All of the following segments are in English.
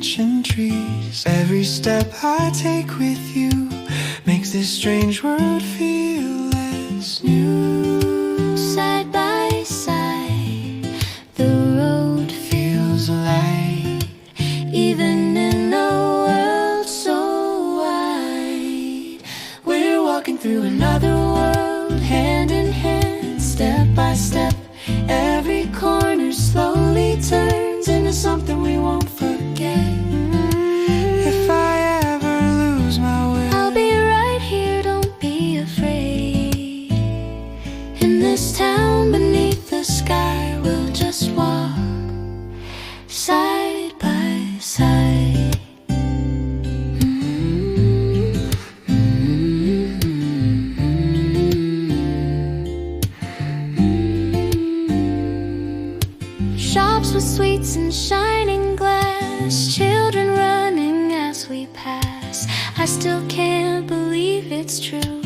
matching trees. Every step I take with you makes this strange world feel less new. Side by side, the road feels light, even in a world so wide. We're walking through another world, hand in hand, step by step. Every corner slowly turns into something we won't forget. If I ever lose my way, I'll be right here, don't be afraid. In this town beneath the sky, we'll just walk side by side. Shops with sweets and shining glass, children running as we pass. I still can't believe it's true,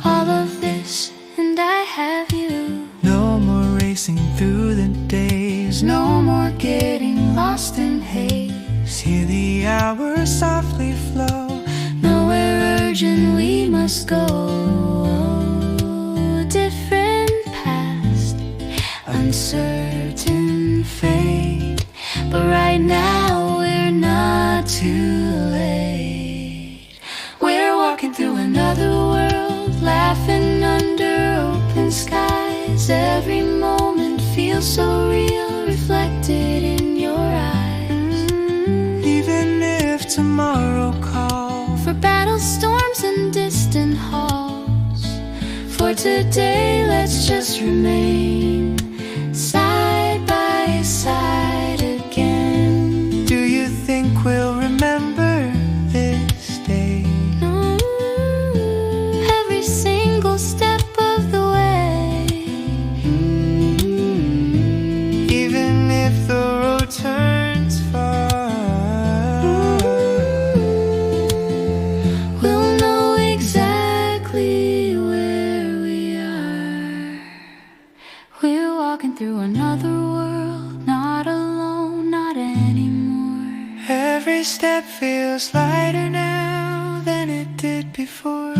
all of this, and I have you. no more racing through the days, No more getting lost in haze. hear the hours softly flow. Nowhere urgent we must go. Different past, uncertain fate, but right now we're not too late. We're walking through another world, laughing under open skies. Every moment feels so real, reflected in your eyes. Even if tomorrow calls For battle storms and distant halls, for today let's just remain side by side again. do you think we'll remember this day? No, every single step of the way. Even if the road turns far, We'll know exactly where we are. We're walking through another world, not alone, not anymore. every step feels lighter now than it did before.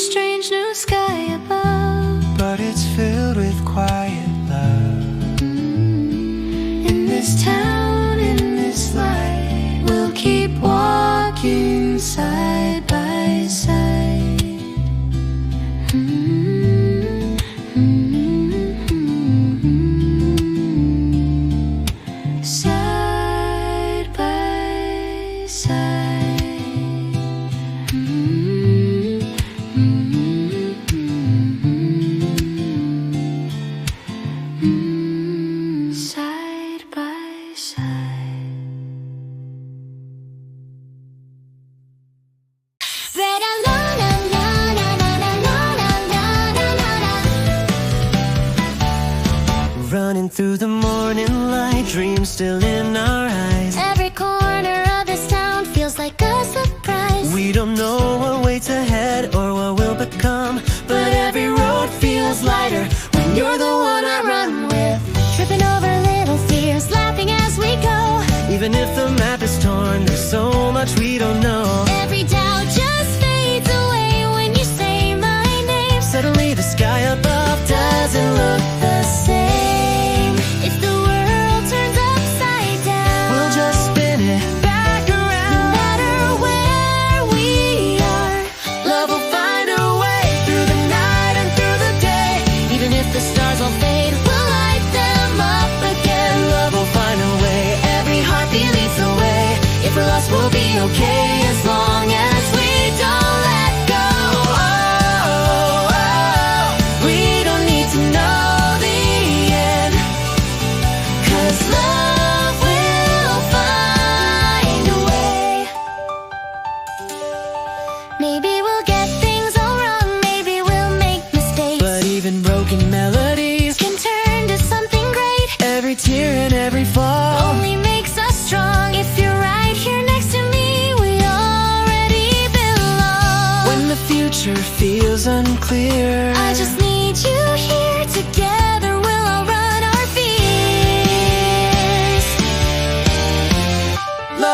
Strange new sky above, But it's filled with quiet love. in this town, in this light, we'll keep walking side by side. Side by side. Side by side. Running through the morning light, dreams still in our eyes. Every corner of this town feels like a surprise. We don't know what waits ahead or what will become, but every road feels lighter when you're the one I run with. Tripping over little fears, laughing as we go. Even if the map is torn, there's so much we don't know. Every doubt just fades away when you say my name. Suddenly the sky above doesn't look the same. If the world turns upside down, We'll just spin it back no around. matter where we are, Love will find a way through the night and through the day. even if the stars all fade, we'll light them up again. Love will find a way. Every heartbeat leads the way. If we're lost, we'll be okay as long as we don't let go. Oh, we don't need to know the end, 'Cause love will find a way. Maybe we'll get things all wrong, maybe we'll make mistakes, but even broken melodies, can turn to something great. every tear and every fall, Only makes us strong. If you're right here next to me, we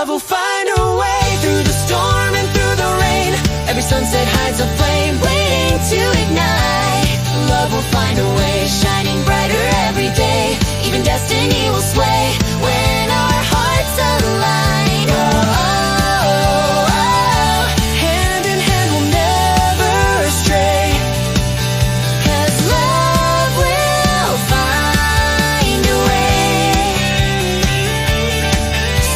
Love will find a way through the storm and through the rain. Every sunset hides a flame waiting to ignite. Love will find a way, shining brighter every day. Even destiny will sway when our hearts align. Oh, oh, oh. Hand in hand we'll never stray, 'cause love will find a way.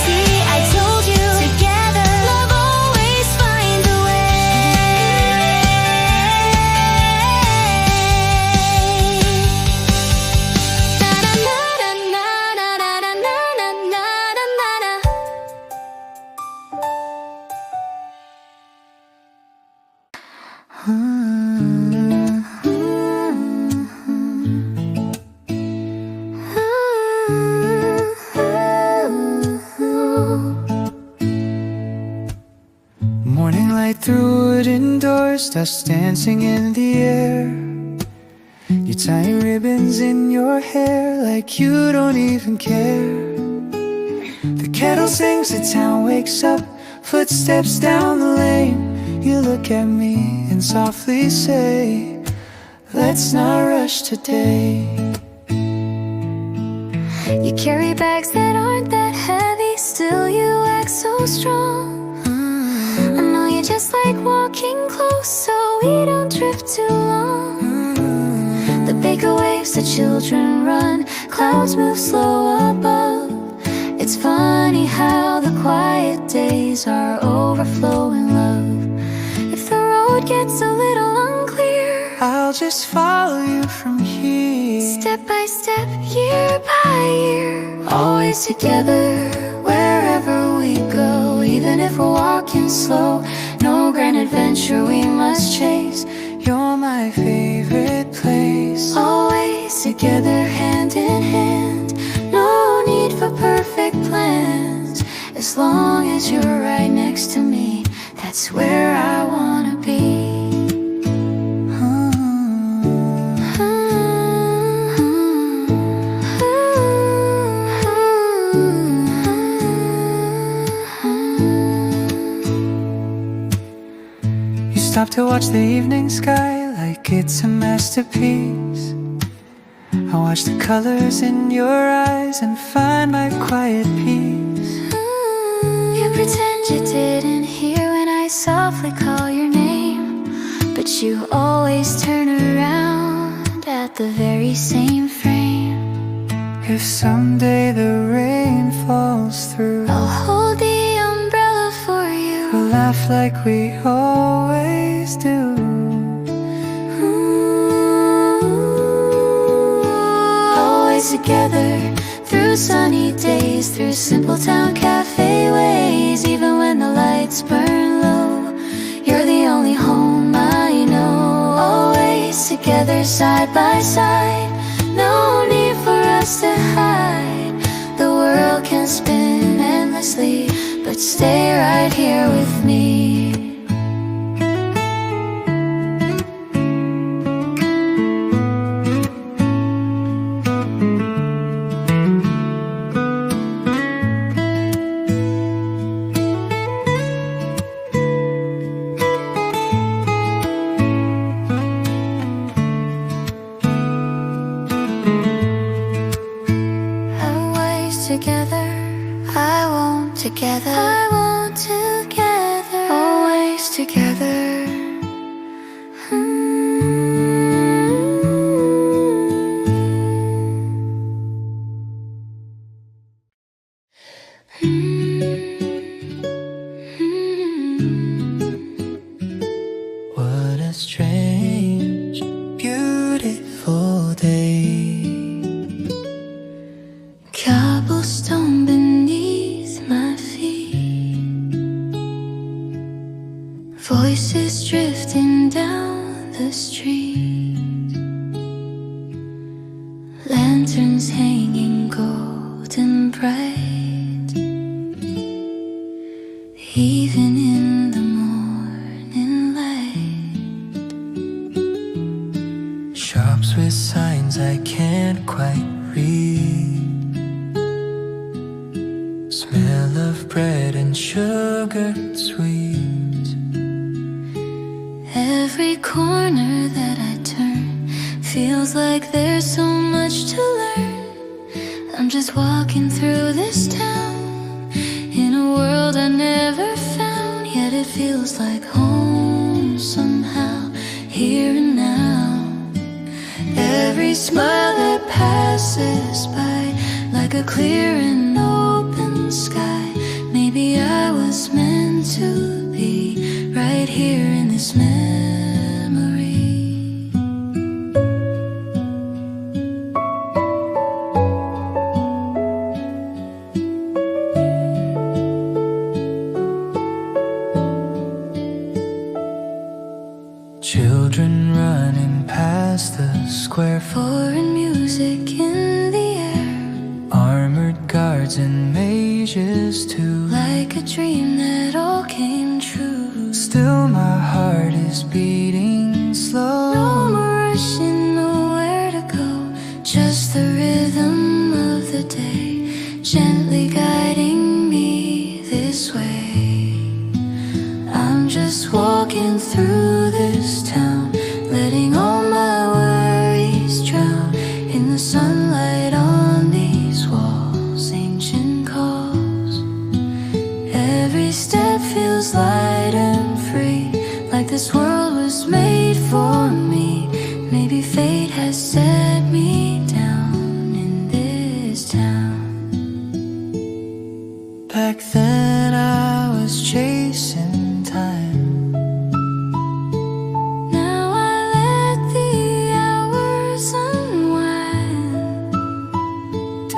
See, I told you, together love always finds a way. Morning light through wooden doors, dust dancing in the air. You're tying ribbons in your hair like you don't even care. The kettle sings, the town wakes up, footsteps down the lane. You look at me and softly say, let's not rush today. You carry bags that aren't that heavy, still you act so strong. I know you just like walking close so we don't drift too long. The bigger waves, the children run, clouds move slow above. It's funny how the quiet days are overflowing love. If the road gets a little unclear, I'll just follow you from here. step by step, year by year, always together wherever we go. Even if we're walking slow, no grand adventure we must chase. You're my favorite place. Always together, hand in hand. No need for perfect plans. As long as you're right next to me, that's where I wanna be. You stop to watch the evening sky like it's a masterpiece. I watch the colors in your eyes and find my quiet peace. You pretend you didn't hear when I softly call your name, but you always turn around at the very same frame. If someday the rain falls through, I'll hold the umbrella for you. we'll laugh like we always do. Always together, through sunny days, through simple town cafe ways. Even when the lights burn low, you're the only home I know. Always together, side by side, no need for us to hide. The world can spin endlessly, but stay right here with me. Together, I won't together, I won't together, always together. What a strange, beautiful day. Cobblestone beneath my feet, voices drifting down the street, lanterns hanging golden bright, even in the morning light. Shops with signs I can't quite read, smell of bread and sugared sweets. Every corner that I turn feels like there's so much to learn. I'm just walking through this town in a world I never found, yet it feels like home somehow, here and now. Every smile that passes by, like a clear and open sky. Maybe I was meant to be right here in this memory. Children running past the square, Foreign music in the air, armored guards and mages too. like a dream that all came true. Still my heart is beating slow. No more rushing, nowhere to go, just the rhythm of the day, gently guiding me this way. I'm just walking through this town, letting all my worries drown in the sunlight on these walls, ancient calls. Every step feels light and free, like this world was made for me. Maybe fate has set me down in this town. Back then I was chasing time. Now I let the hours unwind.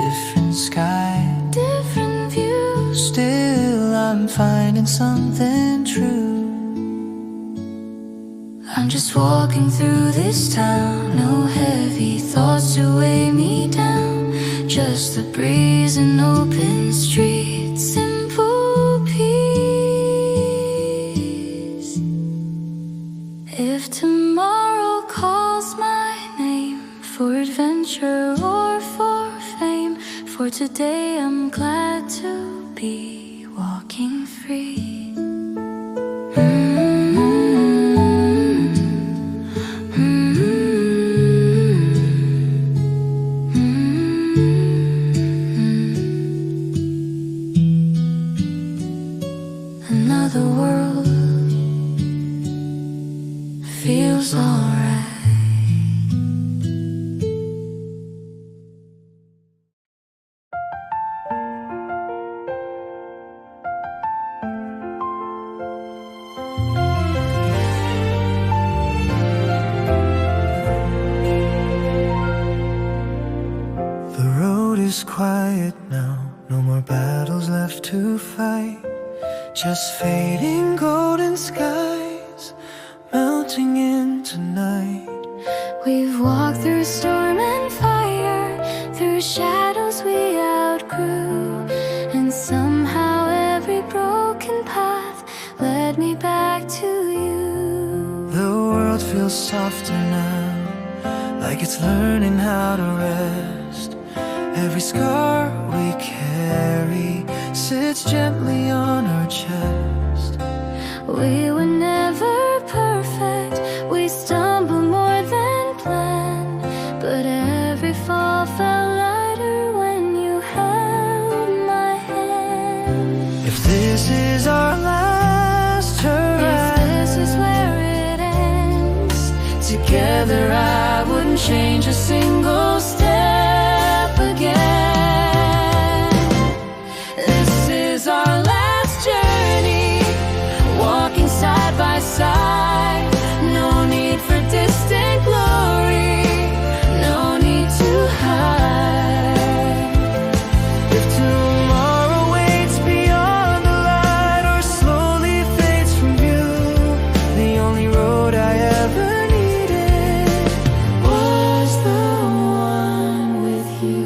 Different sky, Different views, still I'm finding something true. I'm just walking through this town, no heavy thoughts to weigh me down, just the breeze and open streets, simple peace. If tomorrow calls my name, for adventure or for fame, for today I'm glad to be walking free. Another world feels alright. The road is quiet now, no more battles left to fight. Just fading golden skies, melting into night. We've walked through storm and fire, through shadows we outgrew, and somehow every broken path led me back to you. The world feels softer now, like it's learning how to rest. Every scar we carry sits gently on our chest. We were never perfect, we stumbled more than planned, but every fall felt lighter when you held my hand. If this is our last hurrah, If this is where it ends, together I wouldn't change a single step again. This is our last journey, walking side by side. No need for distant glory, no need to hide. If tomorrow waits beyond the light or slowly fades from view, the only road I ever needed was the one with you.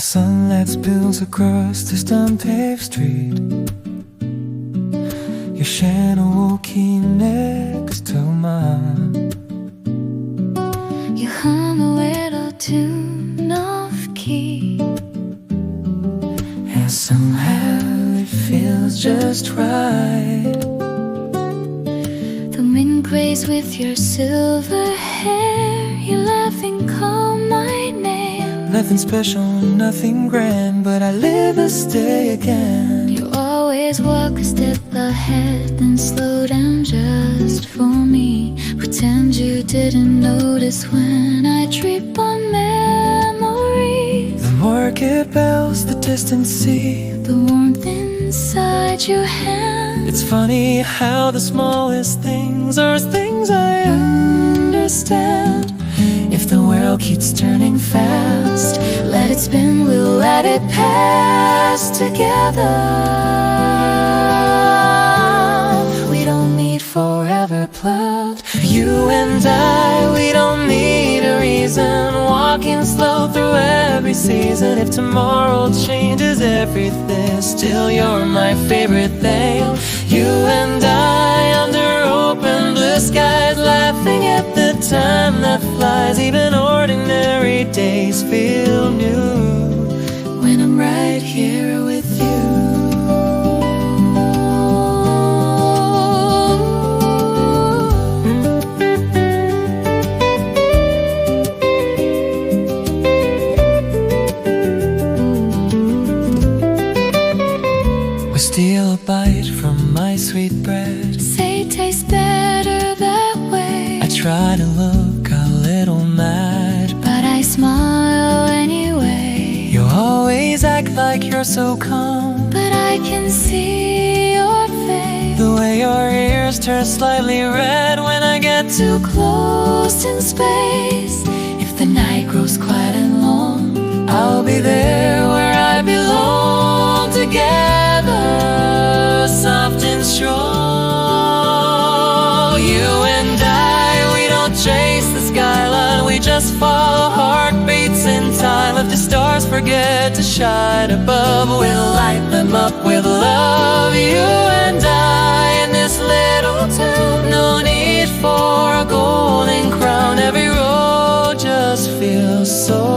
As sunlight spills across this unpaved street, your shadow walking next to mine. You hum a little tune off key, and somehow it feels just right. the wind grays with your silver hair. You laughing call my name. Nothing special, nothing grand, but I live to stay again. You always walk a step ahead, then slow down just for me. Pretend you didn't notice when I trip on memories. The market bells, the distant sea, the warmth inside your hand. It's funny how the smallest things are things I understand. If the world keeps turning fast, let it spin, we'll let it pass together. We don't need forever plugged. You and I, we don't need a reason. Walking slow through every season. If tomorrow changes everything, still you're my favorite thing. You and I under open blue skies, laughing at the time that flies. Even ordinary days feel new when I'm right here with you. Steal a bite from my sweet bread. Say it tastes better that way. I try to look a little mad, but I smile anyway. You always act like you're so calm, but I can see your face. The way your ears turn slightly red when I get too close in space. If the night grows quiet and long, I'll be there where I belong. Together, soft and strong. You and I, we don't chase the skyline, we just follow heartbeats in time. If the stars forget to shine above, we'll light them up with love. You and I in this little town, no need for a golden crown. Every road just feels so